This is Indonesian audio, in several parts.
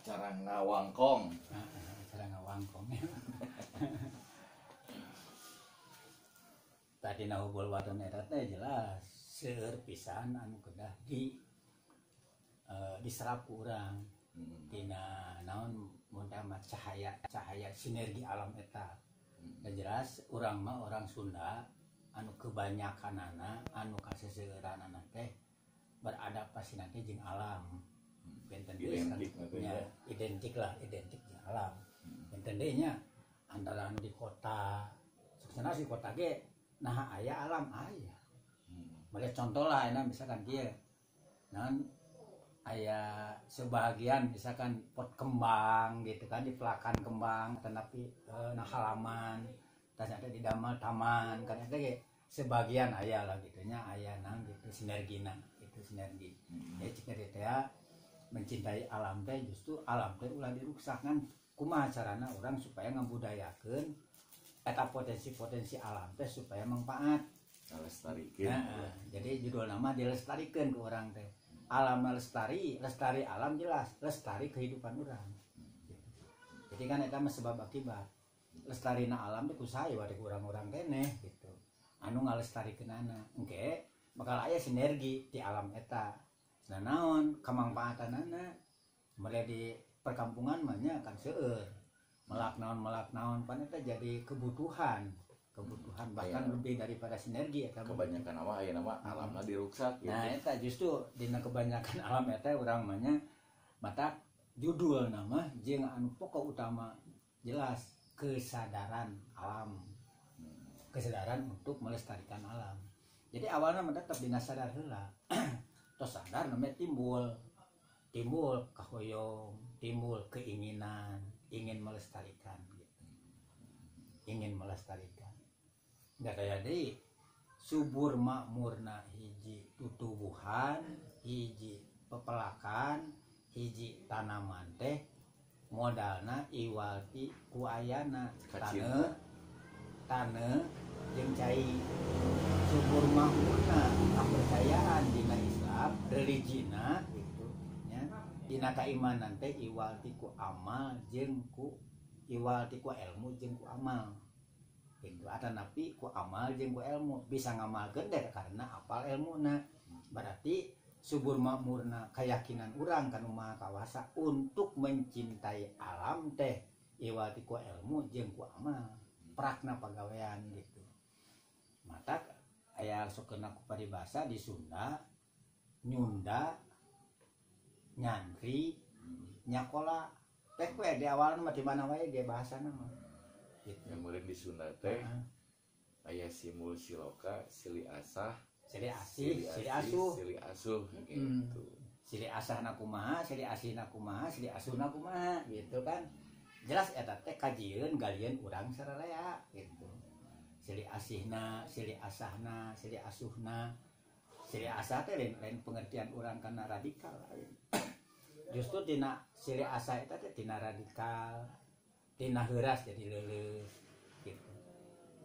acara ngawangkong. Acara ngawangkong. Tadi hubul waton eta teh jelas seueur pisan anu kedah diserap ku urang tina naon mun mah cahaya sinergi alam eta. Dan jelas urang mah orang Sunda anu kebanyakanana anu kaseseueuranana teh beradaptasi nanti jeung alam. Benten identik jeung alam. Benten deui nya antara di kota sebenarnya si kota ge nah aya alam aya. Made contoh lah enak misalkan kieu. Naon aya sebagian misalkan pot kembang gitu kan di pelakan kembang tapi nah halaman ternyata di damel taman kan eta ge sebagian aya lah gitu nya aya nang gitu sinergina itu sinergi. Ya cik teh mencintai alam teh justru alam teh ulah diruksakan kumaha carana orang supaya ngabudayakeun eta potensi-potensi alam teh supaya manfaat Lestarikan. Jadi judul nama dilestarikeun ke orang teh. Alam lestari alam jelas, lestari kehidupan orang. Jadi kan eta mah sebab akibat. Lestarina alam teh ku sae wae urang-urang keneh gitu. Anu ngalestarikeunana, engke bakal aya sinergi di alam eta. Nah naon kamangpaatanana mere di perkampungan mah nya kan seueur. Melak naon pan eta jadi kebutuhan bahkan lebih daripada sinergi eta kebanyakan nama aya nama alamna diruksak gitu. Nah eta justru dina kebanyakan alam eta urang mah nya mata judul nama jeung anu pokok utama jelas kesadaran alam. Kesadaran untuk melestarikan alam. Jadi awalnya mah tetap dina sadar heula. Tos sadar namanya timbul kahoyong, timbul keinginan, ingin melestarikan gitu. Ingin melestarikan. Nggak kayak deui subur makmurna hiji tutubuhan, hiji pepelakan, hiji tanaman teh modalna iwalti ku ayana taneuh jeung cai subur makmurna kepercayaan dina Islam religina gitu nya dina kaimanan teh iwalti ku amal jeung ku iwalti ku ilmu jeung ku amal gitu atanapi ku amal jeung ku ilmu bisa ngamalkeun teh karena apal ilmuna berarti subur makmurna keyakinan urang kanu maha kawasa untuk mencintai alam teh iwalti ku ilmu jeung ku amal prakna pagawean gitu mata aya sokeuna ku paribasa di Sunda nyunda nyantri nyakola teh we di awalna mah di mana wae ge bahasana mah gitu. Kemudian di Sunda teh aya simul siloka sili asah sili asih sili asuh gitu. Sili asahna kumaha sili asihna kumaha sili asuhna kumaha gitu kan jelas eta teh kajieun galieun urang sararea gitu. Sili asihna sili asahna sili asuhna sili asah teh lain pengertian urang kana radikal lain. Justru dina sili asah eta teh dina radikal tina heuras jadi leuleus gitu.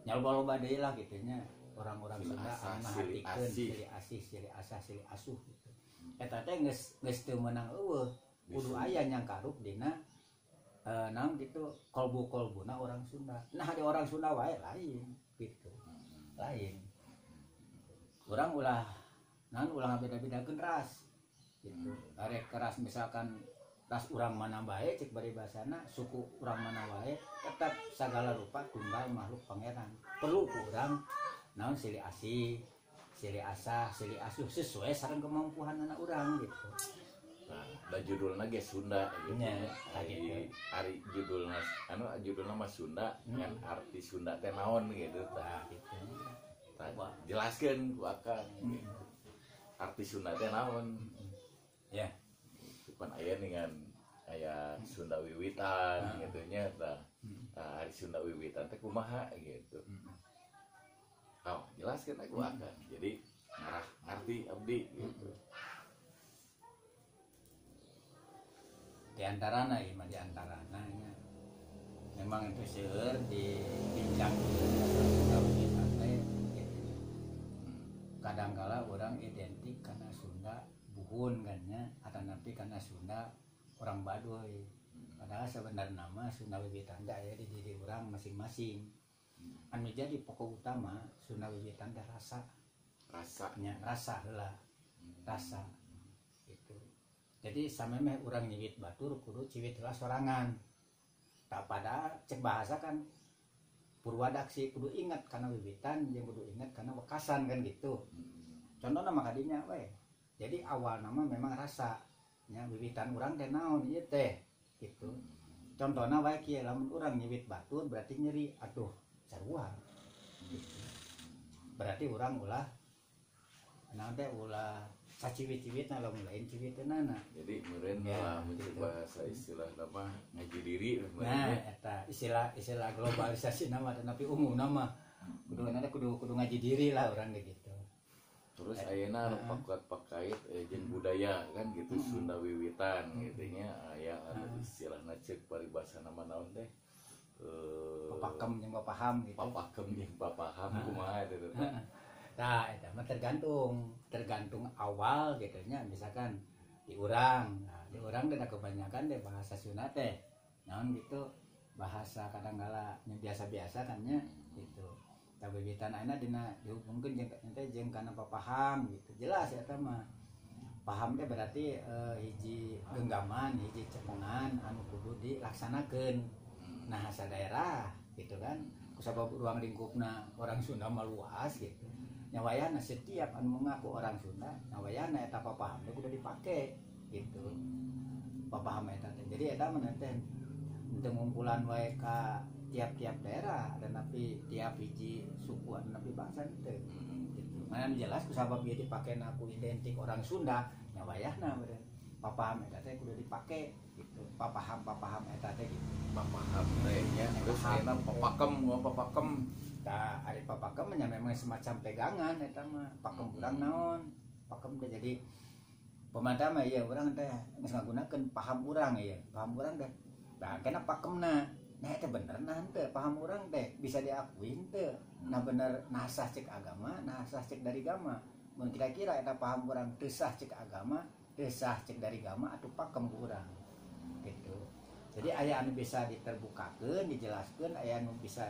Nyaloba-loba deui lah kitu nya orang-orang Sunda anu ngahatikeun sili asih, sili asah, sili asuh gitu. Eta teh geus teu meunang eueuh, kudu aya nyangkarup dina naon gitu kolbu-kolbuna orang Sunda. Nah di orang Sunda wae lain gitu. Lain. Urang ulah beda-bedakeun ras gitu. Arek keras misalkan ras urang mana bae cek bari basana suku urang mana wae tetap segala rupa tunggal makhluk pangeran perlu urang naon sili asih sili asah sili asuh sesuai sareng kemampuan anak urang gitu. Nah judulna ge Sunda gitu. Ari judulna mah Sunda kan arti Sunda teh naon gitu tah gitu. Jelaskeun ku akang gitu. Arti Sunda teh naon? Ya. Pan aya dengan aya Sunda wiwitan gitu nya tah. Ari Sunda wiwitan teh kumaha gitu. Oh, jelaskeun aku akan. Jadi ngarti abdi gitu. Di antarana nya memang itu seueur dibincang kita teh kadangkala orang identik karena Sunda buhun kan nya atau nanti karena Sunda orang Baduy. Padahal sebenarnya nama Sunda Wiwitan teh aya di diri urang masing-masing. Anu jadi pokok utama Sunda Wiwitan teh rasanya rasa heula rasa gitu. Jadi samemeh urang nyiwit batur kudu ciwit heula sorangan. Tak pada cek bahasa kan Purwadaksi kudu ingat karena wiwitan jeung kudu ingat karena wekasan kan gitu. Contohna mah kadinya we. Jadi awal nama memang rasa nya wiwitan urang teh naon ieu teh gitu. Contohna wae kieu lamun urang nyiwit batur berarti nyeri aduh sarua. Gitu. Berarti urang ulah naon teh ulah saciwit-ciwitna lamun lain ciwiteunana. Jadi meureun lah menjadi bahasa istilah nama ngaji diri. Nah, eta istilah globalisasi nama tapi umum nama kudu ngaji diri lah urang gitu. Terus ayeuna pakait jeung budaya kan gitu Sunda Wiwitan gitu nya aya anu istilahna ceuk paribasana nama naon teh papakem jeung papaham gitu. Papakem jeung papaham kumaha eta teh. Nah, eta mah tergantung awal gitu nya misalkan di urang. Nah, di urang teh kebanyakan deh bahasa Sunda teh. Naon gitu bahasa kadangkala nya biasa-biasa kan nya gitu. Wiwitan ayeuna dina dihubungkeun jeung kana papaham gitu. Jelas eta mah. Paham teh berarti hiji genggaman, hiji cepengan anu kudu dilaksanakeun. Nah, sadaerah gitu kan. Kusabab ruang lingkupna orang Sunda mah luas gitu. Nyawayana setiap anu mengaku orang Sunda, nyawayana eta papaham teh kudu dipake gitu. Papaham eta teh. Jadi eta mah teh teu ngumpulan wae ka tiap-tiap daerah dan tapi tiap hiji suku dan tapi bangsa teh gitu. Mana jelas kusabab ieu dipake aku identik orang Sunda, nyawayahna beureun. Papaham eta teh kudu dipake gitu. Papaham eta teh gitu. Papaham teh nya terus ayeuna papakem. Tah ari papakem nya memang semacam pegangan eta mah. Pakem urang naon? Pakem teh jadi pemanta mah ieu urang teh geus ngagunakeun paham urang ieu. Paham urang teh. Tah kena pakemna. Nah itu bener nah teh paham orang teh bisa diakuin teh. Nah bener nasah cek agama, nasah cek dari agama. Mun kira-kira eta paham orang teu sah cek agama, teu sah cek dari agama atuh pakem urang. Gitu. Jadi aya anu bisa diterbukakeun, dijelaskeun, aya anu bisa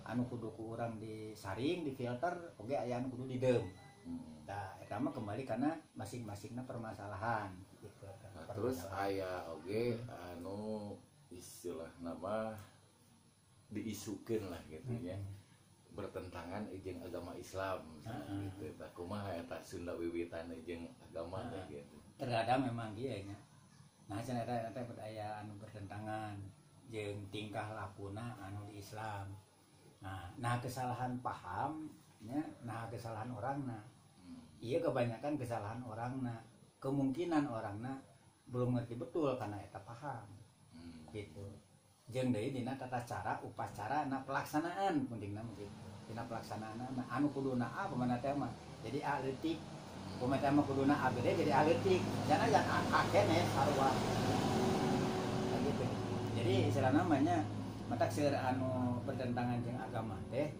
anu kudu ku urang disaring, difilter, oge aya anu kudu dideum. Nah, eta mah kembali karena masing-masingna permasalahan gitu. Nah, terus aya oge anu istilah nama diisukeun lah gitu ya. Bertentangan jeung agama Islam gitu. Tah kumaha eta Sunda Wiwitan jeung agama teh gitu. Terkadang memang kieu nya. Nah, cenah eta aya anu bertentangan jeung tingkah lakuna anu di Islam. Nah kesalahan paham nya, nah kesalahan orangna. Iya kebanyakan kesalahan orangna. Kemungkinan orangna belum ngerti betul karena eta paham. Gitu. Jeung deui dina tata cara upacara na pelaksanaan pentingna gitu. Dina pelaksanaan anu kuduna pamana teh mah jadi aletik. Pamana mah kuduna abede jadi aletik. Jangan yang akene sarua. Gitu. Jadi istilah namanya matak seueur anu bertentangan jeung agama teh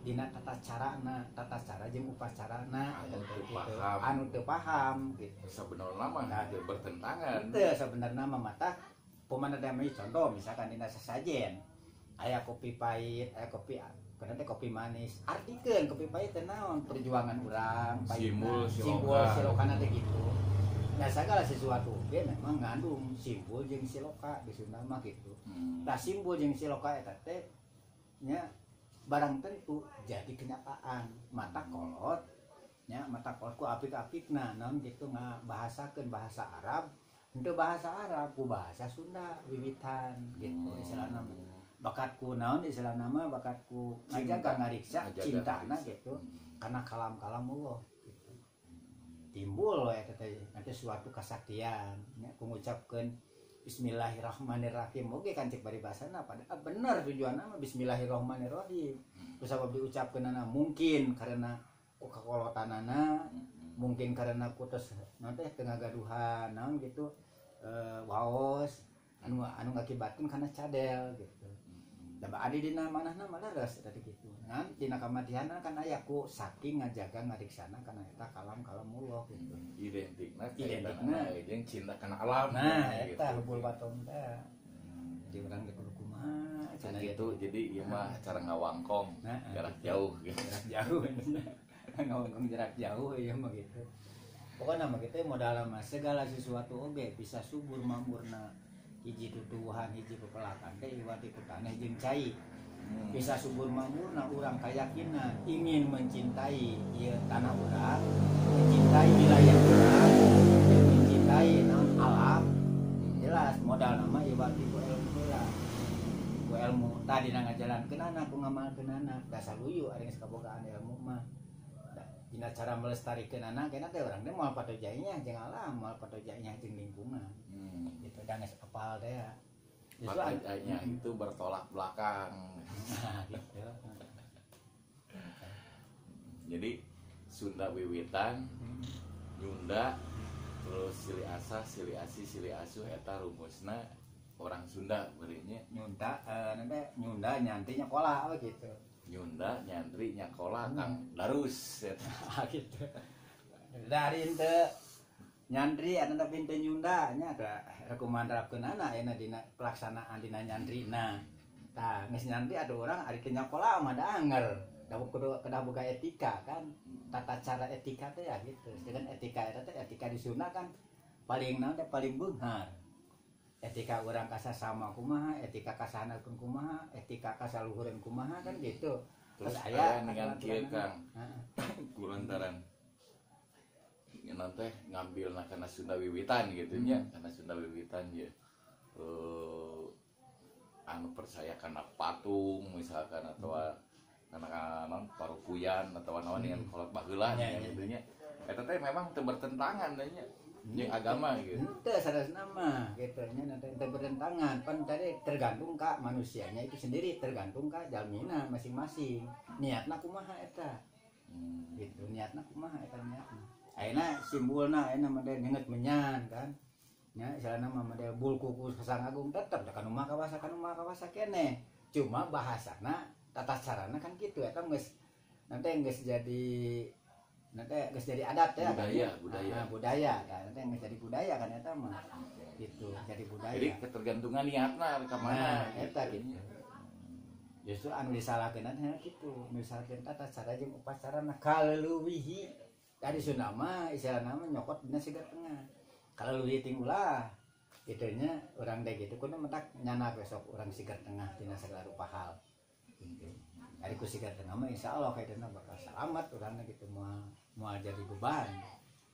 dina tata cara jeung upacarana anu teu paham gitu. Sabenerna mah teu bertentangan. Teu sabenerna mah matak pemana damai contoh misalkan dina sasajen aya kopi pahit aya kopi kana teh kopi manis artikeun kopi pahit teh naon perjuangan urang simbol silokana teh gitu. Nah segala sesuatu ge memang ngandung simbol jeung siloka di Sunda mah gitu. Tah simbol jeung siloka eta teh nya barang tentu jadi kenyataan mata kolot nya mata kolot ku apik-apikna naon gitu ngabahasakeun bahasa Arab untuk bahasa Arab ku bahasa Sunda wiwitan gitu istilahna bakatku naon istilahna mah bakatku ngajaga ngariksa cintana gitu karena kalam-kalam Allah gitu. Timbul eta teh nanti suatu kesaktian nya mengucapkeun Bismillahirrahmanirrahim oge kan cek bari basana padahal bener tujuanna mah Bismillahirrahmanirrahim ku sabab diucapkeunana mungkin karena kakolotanana mungkin karena putus nanti tengah gaduhan naon gitu waos anu ngakibatkeun kana cadel gitu. Da adi dina manahna mah leres tadi kitu. Ngan dina kamatianna kan aya ku saking ngajaga ngariksana kana eta kalam-kalamullah gitu. Identikna jeung cinta kana alam. Nah, eta hubul baton teh. Di urang teh kudu kumaha cenah gitu. Jadi ieu mah cara ngawangkong jarak jauh gitu. Jarak jauh. Ngawangkong jarak jauh ieu mah gitu. Pokoknya mah kitu modal mah segala sesuatu oge bisa subur mamurna. Hiji tutuhan, hiji pepelakan teh iwati ku taneh jeung cai. Bisa subur mamurna urang kayakinan ingin mencintai ieu tanah urang, mencintai wilayah urang, mencintai naon alam. Jelas modal nama iwati ku ilmu heula. Ku ilmu tadi ngajalankeunana ku ngamalkeunana, da saluyu ari geus kabogaan ilmu mah. Dina cara melestarikeunana kenna teh urang teh moal patojainya jeung alam, moal patojainya jeung lingkungan. Gitu dan apal teh ya. Makanya itu bertolak belakang. Gitu. Jadi Sunda wiwitan, Nyunda, terus Sili Asah, Sili Asih, Sili Asuh eta rumusna orang Sunda beureunnya. Nyunda nyantinya kola gitu. Nyunda nyantri nyakola Kang Darus eta. Gitu. Dari teu nyantri anu pintu Nyunda nya ada kumandrapkeunana ayeuna dina pelaksanaan dina nyantrina. Tah geus nyantri ada urang ari teu nyakola mah da anger. Da kudu boga etika kan. Tata cara etika teh ya gitu. Sedangkan etika eta teh etika di Sunda kan paling naon teh paling beunghar. Etika urang ka sasama kumaha, etika ka sahanakeun kumaha, etika ka saluhureun kumaha kan gitu. Terus aya ningan kieu Kang. Kulantaran nanti ngambil karena Sunda wiwitan gitu nya karena Sunda wiwitan ya anu percaya karena patung misalkan atau karena non parupuyan atau naon yang kolot baheula gitu nya eta teh memang teu bertentangan nya jeung agama gitu teu saresna mah gitu nya teu bertentangan pan tadi tergantung ka manusianya itu sendiri tergantung ka jalmina masing-masing niatna kumaha eta gitu niatna kumaha eta niatna. Ayeuna simbulna ayeuna mah ngeunget menyan kan. Nya istilahna mah model bulku ku Sang Agung tetep da kanu mah kawasa keneh. Cuma bahasana tata carana kan kitu eta geus nanti geus jadi adat ya budaya kan nanti geus jadi budaya kan eta mah gitu jadi budaya. Jadi ketergantungan niatna ka mana eta gitu. Justru anu disalahkeunna teh kitu, misalkeun tata cara jeung upacarana kaleuwih dari Sunda mah istilahna mah nyokot dina sigar tengah. Kalau leuwih ting ulah kitu nya urang teh gitu kudu mentak nyana besok urang sigar tengah dina sagala rupa hal. Gitu. Ari ku sigar tengah mah insyaallah kaitana bakal selamat urang gitu moal jadi beban,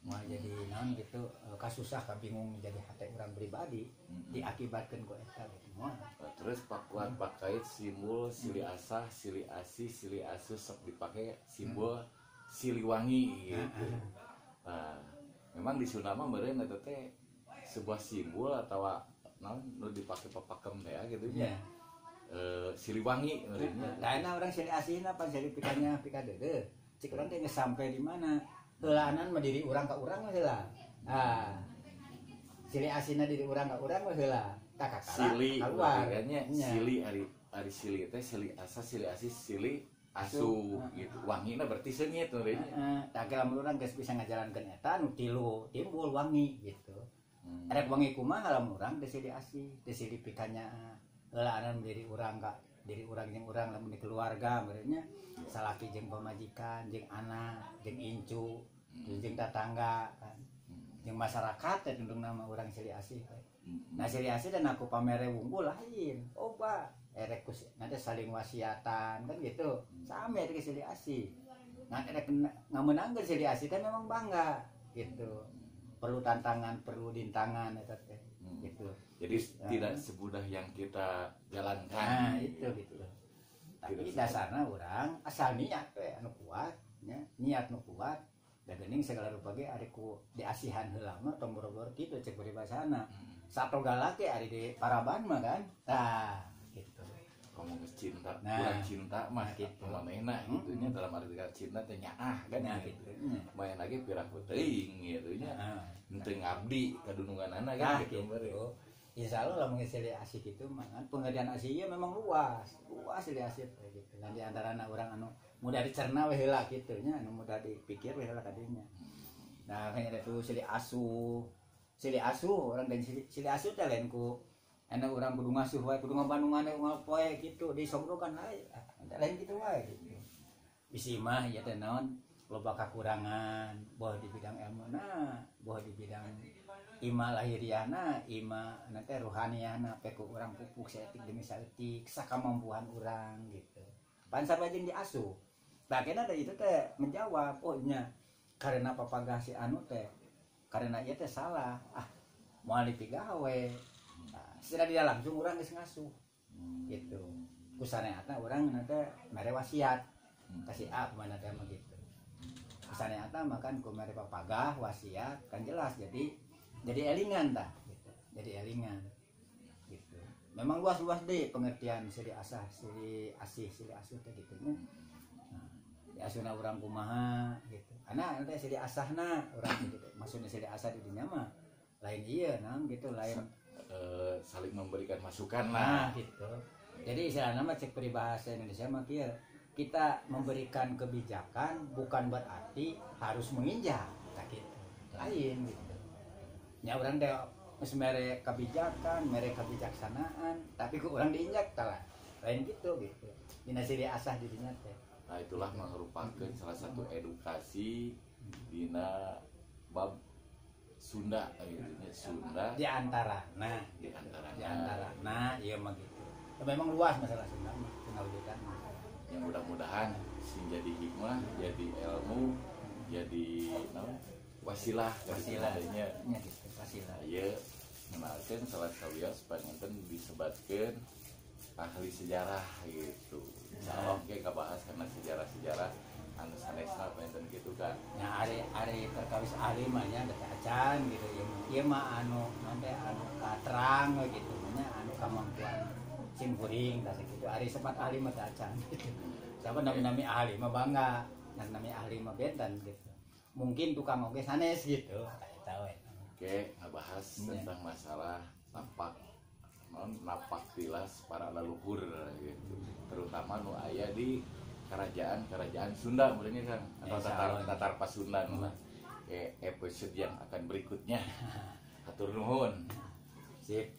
moal jadi naon gitu kasusah kabingung jadi hate urang pribadi diakibatkeun ku eta gitu moal. Terus pakuan pakait simbol Sili Asah, Sili Asih, Sili Asuh sok dipake simbol Siliwangi gitu. Nah, memang di Sunda mah meureun eta teh sebuah simbol atau naon nu dipake papakem teh gitu nya. Siliwangi meureunnya. Lainna urang Sili Asihna pan Sili pikanya pikadeudeuh. Cik urang teh geus sampe di mana? Heulaanan mah diri urang ka urang mah heula. Sili Asihna diri urang ka urang mah heula. Kakakara keluar. Sili ari Sili teh Sili Asah, Sili Asih, Sili Asuh gitu. Wangina berarti seungit meureunnya. Tah lamun urang geus bisa ngajalankeun eta nu tilu timbul wangi gitu. Rek wangi kumaha lamun urang teh Sili Asih, teh Sili pikanya heulaanan diri urang ka diri urang jeung urang lamun di keluarga meureunnya salaki jeung pamajikan, jeung anak, jeung incu, jeung tetangga kan. Jeung masyarakat teh tundung nama urang Sili Asih. Nah Sili Asih dan aku pamere wungkul lain. Oh Pak erek nanti saling wasiatan kan gitu sama erek Sili Asih nanti erek ngamenangkeun Sili Asih teh memang bangga gitu perlu tantangan perlu dintangan eta teh gitu jadi tidak semudah yang kita jalankan nah itu gitu tapi dasarna urang asal niat we anu kuat nya niat nu kuat da geuning segala rupa ge ari ku diasihan heula mah tong boro-boro kitu cek peribahasana satogala ge ari di paraban mah kan tah gitu ngomong cinta kurang cinta mah gitu manehna gitu nya dalam arti cinta teh nyaah kan gitu main lagi pirang teuing gitu nya henteu ngabdi ka dununganana kan gitu insya Allah lah mengisili asih gitu kan pengertian asih memang luas silih asih gitu dan di antara anak orang anu mudah dicerna we heula kitu nya anu mudah dipikir we heula kadinya. Nah kayaknya itu silih asuh orang dan silih asuh teh lain ku anu urang kudu ngasuh wae kudu ngabandungane poe kitu disogdokan lain lain kitu wae gitu. Bisi mah ieu teh naon loba kakurangan boh di bidang ilmuna boh di bidang ima lahiriana ima nanti rohaniana peku orang pupuk seetik demi saeutik sakamampuan orang gitu pan sabajeng diasuh bagian ada itu teh menjawab oh nya karena papagah si anu teh karena ieu teh salah moal dipigawe secara tidak langsung orang geus ngasuh gitu kusaneatna urang nanti mere wasiat kasih mana teh mah gitu kusaneatna makan ku mere papagah wasiat kan jelas jadi elingan tah gitu. Jadi elingan gitu. Memang luas-luas deh pengertian silih asah, silih asih, silih asuh teh gitu nya. Nah, di asuna urang kumaha gitu. Ana teh silih asahna urang gitu. Maksudnya silih asah di dinya mah lain ieu naon gitu lain saling memberikan masukan lah. Nah, gitu. Jadi istilahna mah cek peribahasa Indonesia mah kieu. Kita memberikan kebijakan bukan berarti harus menginjak, tak gitu. Lain gitu. Nya urang teh geus mere kebijakan, mere kebijaksanaan, tapi ku urang diinjak tah lain gitu. Dina silih asah di dinya teh. Nah itulah merupakan salah satu edukasi dina bab Sunda Sunda di antara nah iya mah gitu. Memang luas masalah Sunda mah pengawitan. Yang mudah-mudahan sing jadi hikmah, jadi ilmu, jadi wasilah adanya gitu wasilah ieu mengenalkeun salah sawios panganten disebatkeun ahli sejarah gitu. Insyaallah ge kabahas karena sejarah-sejarah anu sanesna panganten gitu kan. Nah ari perkawis ahli mah nya da acan gitu ieu mah anu nanti anu katerang gitu nya anu kamampuan sim kuring tah gitu ari sempat ahli mah da acan gitu. Siapa nami ahli mah bangga dan nami ahli mah benten gitu. Mungkin tukang oge sanes gitu eta we. Oke, ngebahas tentang masalah napak tilas para leluhur gitu. Terutama nu aya di kerajaan Sunda meureunnya kan atau Tatar Pasundan lah. Episode yang akan berikutnya. Hatur nuhun. Sip.